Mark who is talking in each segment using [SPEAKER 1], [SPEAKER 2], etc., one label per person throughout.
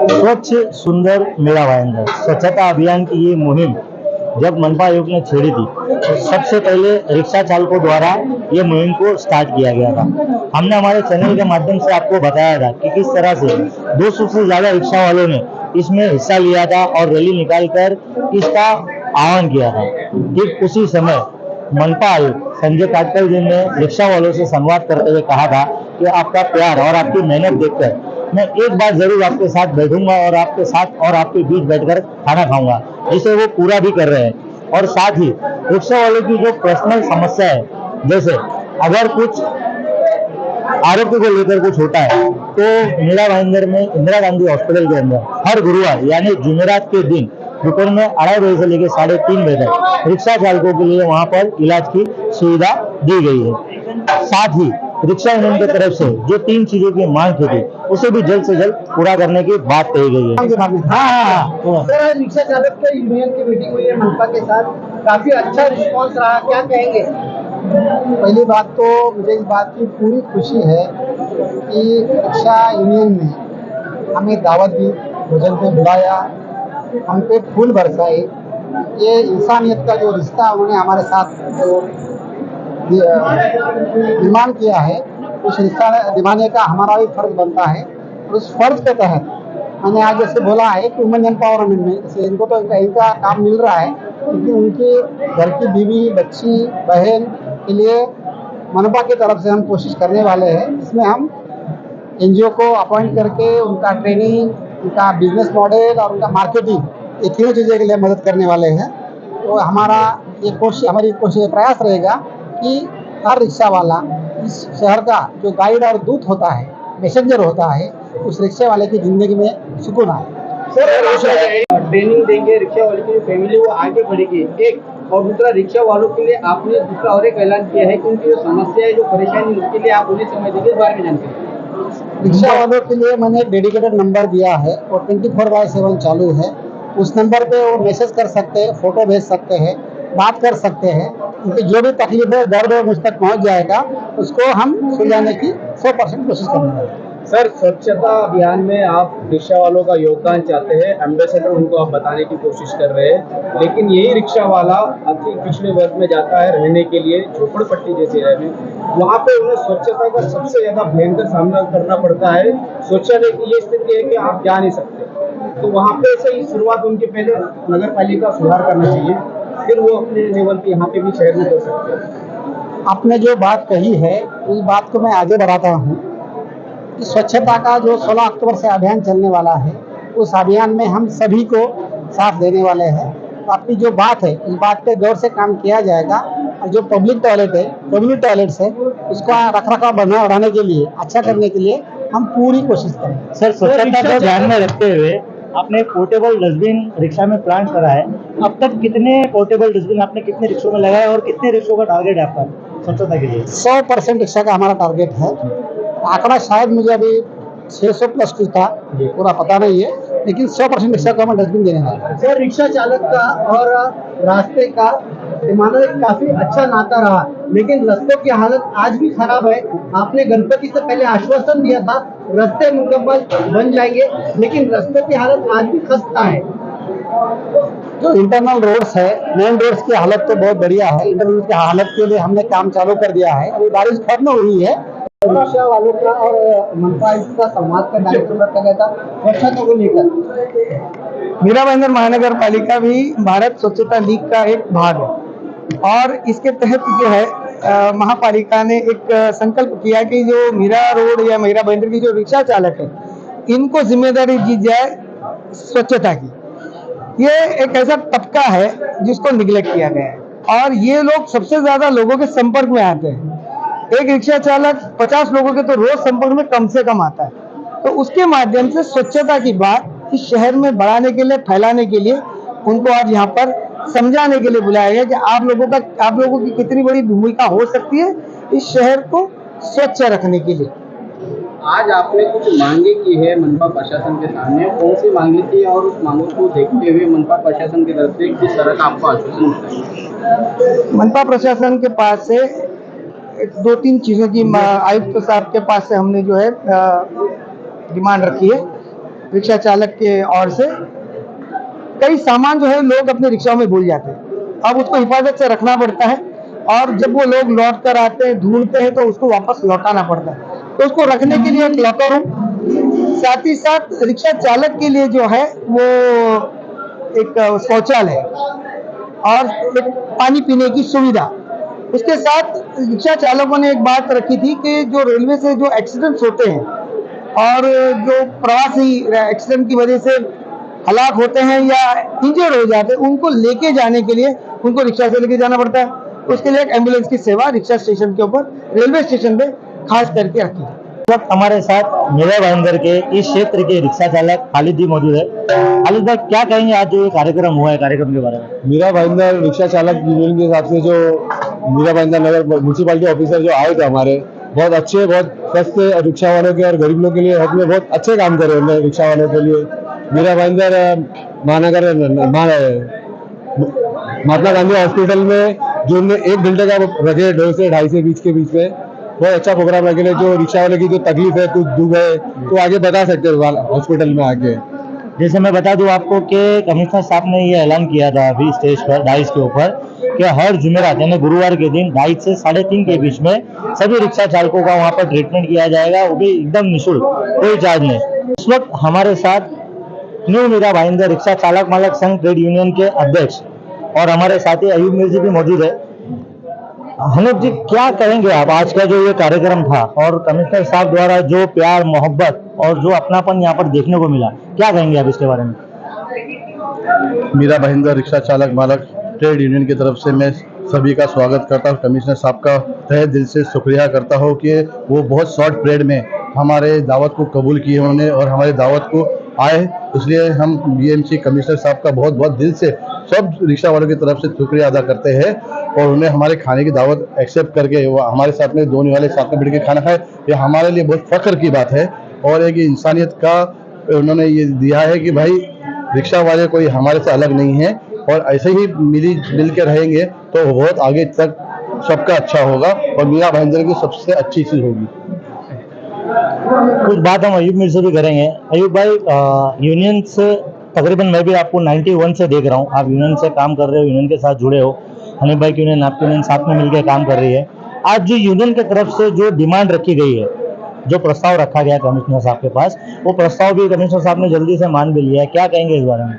[SPEAKER 1] स्वच्छ सुंदर मेरा भाईंदर स्वच्छता अभियान की ये मुहिम जब मनपा आयोग ने छेड़ी थी तो सबसे पहले रिक्शा चालकों द्वारा ये मुहिम को स्टार्ट किया गया था। हमने हमारे चैनल के माध्यम से आपको बताया था कि किस तरह से 200 से ज्यादा रिक्शा वालों ने इसमें हिस्सा लिया था और रैली निकालकर इसका आह्वान किया था। ठीक उसी समय मनपा आयुक्त संजय काटकर जी ने रिक्शा वालों से संवाद करते हुए कहा था कि आपका प्यार और आपकी मेहनत देखकर मैं एक बार जरूर आपके साथ बैठूंगा और आपके साथ और आपके बीच बैठकर खाना खाऊंगा, जिसे वो पूरा भी कर रहे हैं। और साथ ही रिक्शा वालों की जो पर्सनल समस्या है, जैसे अगर कुछ आरोग्य को लेकर कुछ होता है तो मीरा भाईंदर में इंदिरा गांधी हॉस्पिटल के अंदर हर गुरुवार यानी जुमेरात के दिन दोपहर में 2:30 बजे से लेकर 3:30 बजे तक रिक्शा चालकों के लिए वहां पर इलाज की सुविधा दी गई है। साथ ही रिक्शा यूनियन की तरफ से जो 3 चीजों की मांग की थी उसे भी जल्द से जल्द पूरा करने की बात कही गई है। हाँ।
[SPEAKER 2] सर, रिक्शा चालक के यूनियन की मीटिंग हुई है मनपा के साथ, काफी अच्छा रिस्पांस रहा, क्या कहेंगे?
[SPEAKER 3] पहली बात तो मुझे इस बात की पूरी खुशी है कि रिक्शा यूनियन ने हमें दावत दी, भोजन पे बुलाया, हम पे फूल बरसाए। ये इंसानियत का जो रिश्ता उन्होंने हमारे साथ जो निर्माण किया है, उस रिश्ता निभाने का हमारा भी फर्ज बनता है। और उस फर्ज के तहत मैंने आज जैसे बोला है कि वुमेन एम्पावरमेंट में जैसे इनको तो इनका काम मिल रहा है, क्योंकि उनके घर की बीवी, बच्ची, बहन के लिए मनपा की तरफ से हम कोशिश करने वाले हैं, जिसमें हम एनजीओ को अपॉइंट करके उनका ट्रेनिंग, उनका बिजनेस मॉडल और उनका मार्केटिंग, ये तीनों चीज़ों के लिए मदद करने वाले हैं। तो हमारी कोशिश प्रयास रहेगा कि हर रिक्शा वाला इस शहर का जो गाइड और दूत होता है, मैसेंजर होता है, उस रिक्शे वाले की ज़िंदगी में सुकून आए।
[SPEAKER 2] सर, ट्रेनिंग देंगे, रिक्शा वाले की जो फैमिली वो आगे बढ़ेगी, एक। और दूसरा, रिक्शा वालों के लिए आपने दूसरा और एक ऐलान किया है कि उनकी जो समस्या है, जो परेशानी, उसके लिए आप उन्हें समय देंगे, इस बारे में जानते हैं।
[SPEAKER 3] रिक्शा वालों के लिए मैंने एक डेडिकेटेड नंबर दिया है और 24/7 चालू है। उस नंबर पे वो मैसेज कर सकते हैं, फोटो भेज सकते हैं, बात कर सकते हैं। उनकी जो भी तकलीफ है, दर्द है, मुझ तक पहुंच जाएगा, उसको हम सुलझाने की 100% कोशिश करेंगे।
[SPEAKER 2] सर, स्वच्छता अभियान में आप रिक्शा वालों का योगदान चाहते हैं, एम्बेसडर उनको आप बताने की कोशिश कर रहे हैं, लेकिन यही रिक्शा वाला अति पिछड़े वर्ग में जाता है रहने के लिए, झोपड़पट्टी जैसे रहने, वहाँ पे उन्हें स्वच्छता का सबसे ज्यादा भयंकर सामना करना पड़ता है। शौचालय की ये स्थिति है कि आप जा नहीं सकते, तो वहाँ पे से ही शुरुआत उनके पहले नगर पालिका सुधार करना चाहिए, फिर वो अपने लेवल पे यहाँ पे भी शहर में कर सकते हैं।
[SPEAKER 3] आपने जो बात कही है, उस बात को मैं आगे बढ़ाता हूँ कि स्वच्छता का जो 16 अक्टूबर से अभियान चलने वाला है, उस अभियान में हम सभी को साथ देने वाले हैं। तो आपकी जो बात है, उस बात पे गौर से काम किया जाएगा और जो पब्लिक टॉयलेट है, कम्युनिटी टॉयलेट्स है, उसका रखरखाव बढ़ाने के लिए, अच्छा करने के लिए हम पूरी कोशिश करेंगे।
[SPEAKER 1] सर, स्वच्छता को ध्यान में रखते हुए आपने पोर्टेबल डस्टबिन रिक्शा में प्लांट करा है। अब तक कितने पोर्टेबल डस्टबिन आपने कितने रिक्शों में लगाए और कितने रिक्शों का टारगेट है आपका स्वच्छता के लिए?
[SPEAKER 3] 100% रिक्शा का हमारा टारगेट है। आंकड़ा शायद मुझे अभी 600 प्लस कुछ था, पूरा पता नहीं है, लेकिन 100% रिक्शा को हम डस्टबिन देने वाले हैं।
[SPEAKER 2] सर, रिक्शा चालक का और रास्ते का मानो एक काफी अच्छा नाता रहा, लेकिन रास्तों की हालत आज भी खराब है। आपने गणपति से पहले आश्वासन दिया था रास्ते मुकम्मल बन जाएंगे, लेकिन रास्तों की हालत आज भी खस्ता है।
[SPEAKER 3] जो इंटरनल रोड्स है, मेन रोड्स की हालत तो बहुत बढ़िया है। इंटरनल की हालत के लिए हमने काम चालू कर दिया है। अभी बारिश खत्म हुई है।
[SPEAKER 2] रिक्शा वालों का और मनपा का संवाद का कार्यक्रम रखा गया था स्वच्छता को लेकर।
[SPEAKER 3] मीरा भाईंदर महानगर पालिका भी भारत स्वच्छता लीग का एक भाग है और इसके तहत जो है महापालिका ने एक संकल्प किया कि जो मीरा रोड या मीरा भाईंदर की जो रिक्शा चालक है, इनको जिम्मेदारी दी जाए स्वच्छता की। ये एक ऐसा तबका है जिसको निगलेक्ट किया गया है और ये लोग सबसे ज्यादा लोगों के संपर्क में आते हैं। एक रिक्शा चालक 50 लोगों के तो रोज संपर्क में कम से कम आता है। तो उसके माध्यम से स्वच्छता की बात इस शहर में बढ़ाने के लिए, फैलाने के लिए उनको आज यहाँ पर समझाने के लिए बुलाया गया कि आप लोगों की कितनी बड़ी भूमिका हो सकती है इस शहर को स्वच्छ रखने के लिए।
[SPEAKER 2] आज आपने कुछ मांगे की है मनपा प्रशासन के सामने, कौन सी मांगी थी और उस मांगों को देखते हुए मनपा प्रशासन की तरफ से किस तरह का आपको आश्वासन मिलता है?
[SPEAKER 3] मनपा प्रशासन के पास से 2-3 चीजों की आयुक्त साहब के पास से हमने जो है डिमांड रखी है। रिक्शा चालक के ओर से कई सामान जो है लोग अपने रिक्शाओं में भूल जाते हैं। अब उसको हिफाजत से रखना पड़ता है और जब वो लोग लौट कर आते हैं ढूंढते हैं तो उसको वापस लौटाना पड़ता है। तो उसको रखने के लिए एक लॉकर रूम, साथ ही साथ रिक्शा चालक के लिए जो है वो एक शौचालय और एक पानी पीने की सुविधा। उसके साथ रिक्शा चालकों ने एक बात रखी थी कि जो रेलवे से जो एक्सीडेंट्स होते हैं और जो प्रवासी एक्सीडेंट की वजह से हलाक होते हैं या इंजर्ड हो जाते हैं, उनको लेके जाने के लिए उनको रिक्शा से लेके जाना पड़ता है। उसके लिए एक एम्बुलेंस की सेवा रिक्शा स्टेशन के ऊपर रेलवे स्टेशन पे खास करके रखी है।
[SPEAKER 1] इस वक्त हमारे साथ मीरा भाईंदर के इस क्षेत्र के रिक्शा चालक खालिद जी मौजूद है। खालिद भाई, क्या कहेंगे आज जो ये कार्यक्रम हुआ है, कार्यक्रम के बारे में?
[SPEAKER 4] मीरा भाईंदर रिक्शा चालक यूनियन के हिसाब से जो मीरा भाईंदर नगर म्यूनसिपालिटी ऑफिसर जो आए थे हमारे, बहुत अच्छे, बहुत सस्ते रिक्शा वालों के और गरीब लोगों के लिए हक में बहुत अच्छे काम करे उन्होंने रिक्शा वालों के लिए। मीरा भाईंदर महानगर महात्मा गांधी हॉस्पिटल में जो उन्होंने 1 घंटे का रखे 2 से 2.5 से बीच के बीच में, बहुत अच्छा प्रोग्राम रखे। जो रिक्शा वाले की जो तकलीफ है, कुछ दुख है, तो आगे बता सकते हैं हॉस्पिटल में आके।
[SPEAKER 1] जैसे मैं बता दूं आपको कि कमिश्नर साहब ने ये ऐलान किया था अभी स्टेज पर डाइस के ऊपर कि हर जुमेरात यानी गुरुवार के दिन 2:30 से 3:30 के बीच में सभी रिक्शा चालकों का वहां पर ट्रीटमेंट किया जाएगा, वो भी एकदम निःशुल्क, कोई चार्ज नहीं। इस वक्त हमारे साथ न्यू मीरा भाईंदर रिक्शा चालक मालक संघ ट्रेड यूनियन के अध्यक्ष और हमारे साथी अयूब मिर्जी भी मौजूद है। हनीफ जी, क्या कहेंगे आप, आज का जो ये कार्यक्रम था और कमिश्नर साहब द्वारा जो प्यार मोहब्बत और जो अपनापन यहाँ पर देखने को मिला, क्या कहेंगे आप इसके बारे में?
[SPEAKER 4] मीरा भाईंदर रिक्शा चालक मालक ट्रेड यूनियन की तरफ से मैं सभी का स्वागत करता हूँ। कमिश्नर साहब का तहे दिल से शुक्रिया करता हूँ कि वो बहुत शॉर्ट पीरियड में हमारे दावत को कबूल किए उन्होंने और हमारी दावत को आए। इसलिए हम बीएमसी कमिश्नर साहब का बहुत बहुत दिल से सब रिक्शा वालों की तरफ से शुक्रिया अदा करते हैं और उन्हें हमारे खाने की दावत एक्सेप्ट करके वो हमारे साथ में दोनों वाले साथ में बैठ के खाना खाए, ये हमारे लिए बहुत फख्र की बात है। और एक इंसानियत का उन्होंने ये दिया है कि भाई रिक्शा वाले कोई हमारे से अलग नहीं है और ऐसे ही मिल के रहेंगे तो बहुत आगे तक सबका अच्छा होगा और मीरा भाईंदर की सबसे अच्छी चीज़ होगी।
[SPEAKER 1] कुछ बात हम अयूब मिर्जी से भी करेंगे। अयूब भाई, यूनियन से तकरीबन मैं भी आपको 91 से देख रहा हूँ, आप यूनियन से काम कर रहे हो, यूनियन के साथ जुड़े हो। हनीफ भाई की यूनियन, आपकी यूनियन साथ में मिलकर काम कर रही है। आज जो यूनियन की तरफ से जो डिमांड रखी गई है, जो प्रस्ताव रखा गया कमिश्नर साहब के पास, वो प्रस्ताव भी कमिश्नर साहब ने जल्दी से मान भी लिया है, क्या कहेंगे इस बारे में?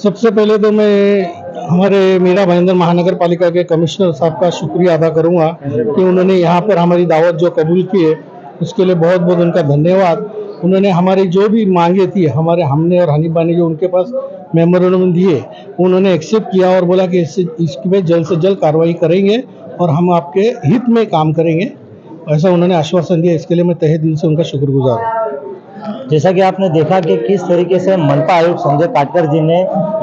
[SPEAKER 5] सबसे पहले तो मैं हमारे मीरा भाईंदर महानगर पालिका के कमिश्नर साहब का शुक्रिया अदा करूंगा कि उन्होंने यहाँ पर हमारी दावत जो कबूल की है, उसके लिए बहुत बहुत उनका धन्यवाद। उन्होंने हमारी जो भी मांगे थी, हमने और हनीफ भाई ने जो उनके पास मेमोरेंडम दिए, उन्होंने एक्सेप्ट किया और बोला कि इसकी पे जल्द से जल्द कार्रवाई करेंगे और हम आपके हित में काम करेंगे, ऐसा उन्होंने आश्वासन दिया। इसके लिए मैं तहे दिल से उनका शुक्रगुजार हूँ।
[SPEAKER 1] जैसा कि आपने देखा कि किस तरीके से मनपा आयुक्त संजय काटकर जी ने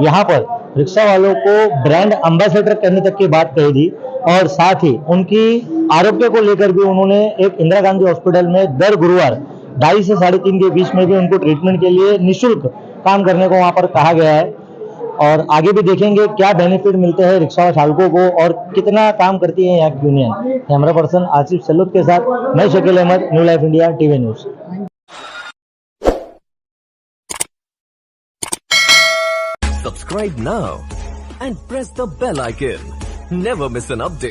[SPEAKER 1] यहाँ पर रिक्शा वालों को ब्रांड एम्बेसडर करने तक की बात कही थी और साथ ही उनकी आरोग्य को लेकर भी उन्होंने एक इंदिरा गांधी हॉस्पिटल में दर गुरुवार 2:30 से 3:30 के बीच में भी उनको ट्रीटमेंट के लिए निःशुल्क काम करने को वहां पर कहा गया है। और आगे भी देखेंगे क्या बेनिफिट मिलते हैं रिक्शा चालकों को और कितना काम करती है यहाँ की union. Camera person Asif Salut के साथ मैं Shakeel Ahmed, new life India TV news.
[SPEAKER 6] Subscribe now and press the bell icon. Never miss an update.